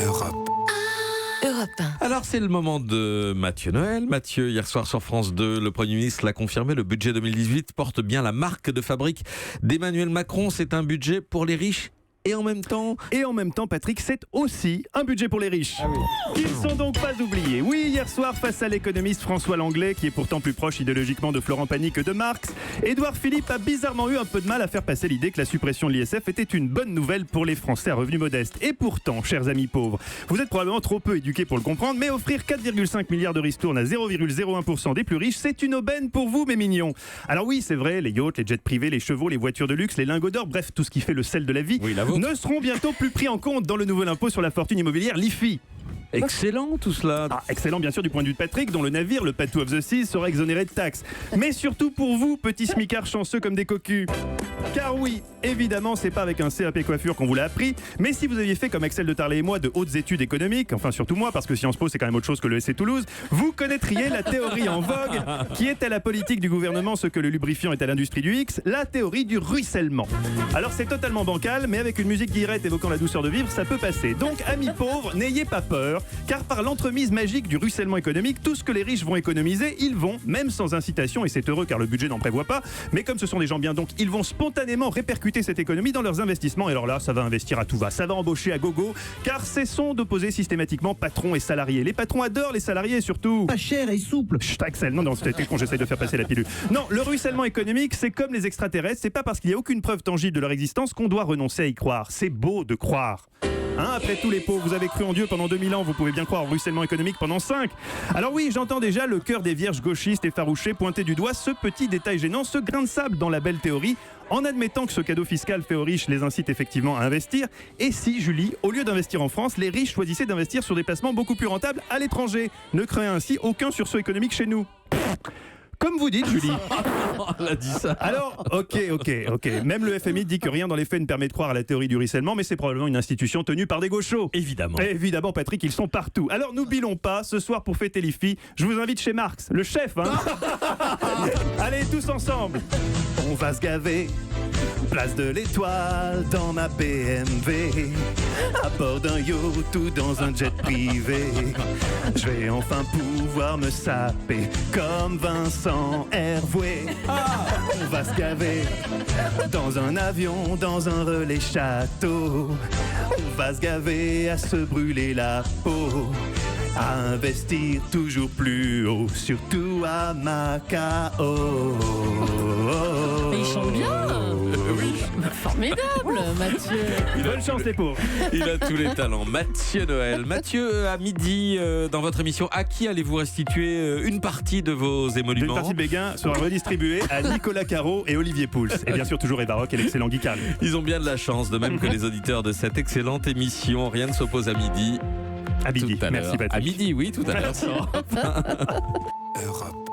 Europe. Europe 1. Alors c'est le moment de Mathieu Noël. Mathieu, hier soir sur France 2, le Premier ministre l'a confirmé, le budget 2018 porte bien la marque de fabrique d'Emmanuel Macron. C'est un budget pour les riches. Et en même temps, Patrick, c'est aussi un budget pour les riches. Ils ne sont donc pas oubliés. Oui, hier soir, face à l'économiste François Langlais, qui est pourtant plus proche idéologiquement de Florent Pagny que de Marx, Édouard Philippe a bizarrement eu un peu de mal à faire passer l'idée que la suppression de l'ISF était une bonne nouvelle pour les Français à revenus modestes. Et pourtant, chers amis pauvres, vous êtes probablement trop peu éduqués pour le comprendre, mais offrir 4,5 milliards de ristournes à 0,01% des plus riches, c'est une aubaine pour vous, mes mignons. Alors oui, c'est vrai, les yachts, les jets privés, les chevaux, les voitures de luxe, les lingots d'or, bref, tout ce qui fait le sel de la vie, ne seront bientôt plus pris en compte dans le nouvel impôt sur la fortune immobilière, l'IFI. excellent tout cela. Excellent bien sûr du point de vue de Patrick, dont le navire, le Patou of the Seas, sera exonéré de taxes. Mais surtout pour vous, petits smicards chanceux comme des cocus. Car oui, évidemment, c'est pas avec un CAP coiffure qu'on vous l'a appris, mais si vous aviez fait comme Axel de Tarlet et moi de hautes études économiques, enfin surtout moi, parce que Sciences Po c'est quand même autre chose que le SC Toulouse, vous connaîtriez la théorie en vogue, qui est à la politique du gouvernement ce que le lubrifiant est à l'industrie du X, la théorie du ruissellement. Alors c'est totalement bancal, mais avec une musique guillerette évoquant la douceur de vivre, ça peut passer. Donc, amis pauvres, n'ayez pas peur, car par l'entremise magique du ruissellement économique, tout ce que les riches vont économiser, ils vont, même sans incitation, et c'est heureux car le budget n'en prévoit pas, mais comme ce sont des gens bien, donc ils vont spontanément répercuter cette économie dans leurs investissements. Et alors là, ça va investir à tout va, ça va embaucher à gogo, car cessons d'opposer systématiquement patrons et salariés. Les patrons adorent les salariés surtout. Pas cher et souple. Chut, Axel, non, c'était con, j'essaye de faire passer la pilule. Non, le ruissellement économique, c'est comme les extraterrestres, c'est pas parce qu'il n'y a aucune preuve tangible de leur existence qu'on doit renoncer à y croire. C'est beau de croire. Après tout les pauvres, vous avez cru en Dieu pendant 2000 ans, vous pouvez bien croire au ruissellement économique pendant 5. Alors oui, j'entends déjà le cœur des vierges gauchistes effarouchés pointer du doigt ce petit détail gênant, ce grain de sable dans la belle théorie, en admettant que ce cadeau fiscal fait aux riches les incite effectivement à investir. Et si, Julie, au lieu d'investir en France, les riches choisissaient d'investir sur des placements beaucoup plus rentables à l'étranger, ne créant ainsi aucun sursaut économique chez nous? Comme vous dites, Julie. On a dit ça. Alors, ok. Même le FMI dit que rien dans les faits ne permet de croire à la théorie du ruissellement, mais c'est probablement une institution tenue par des gauchos. Évidemment, Patrick, ils sont partout. Alors, n'oublions pas, ce soir pour fêter l'IFI, je vous invite chez Marx, le chef, hein. Allez, tous ensemble. On va se gaver. Place de l'Étoile dans ma BMW, à bord d'un yacht ou dans un jet privé. Je vais enfin pouvoir me saper comme Vincent Hervouet. On va se gaver dans un avion, dans un relais château. On va se gaver à se brûler la peau, à investir toujours plus haut, surtout à Macao. Mais il chante bien. Formidable, Mathieu. Bonne chance les pauvres. Il a tous les talents. Mathieu Noël. Mathieu, à midi, dans votre émission, à qui allez-vous restituer une partie de vos émoluments? Une partie de Béguin sera redistribuée à Nicolas Caro et Olivier Pouls. Et bien sûr toujours Eva Rock et l'excellent Guy Carli. Ils ont bien de la chance, de même que les auditeurs de cette excellente émission. Rien ne s'oppose à midi. À midi. Tout à Merci l'heure. Patrick. À midi, oui, tout à l'heure. Merci. Europe.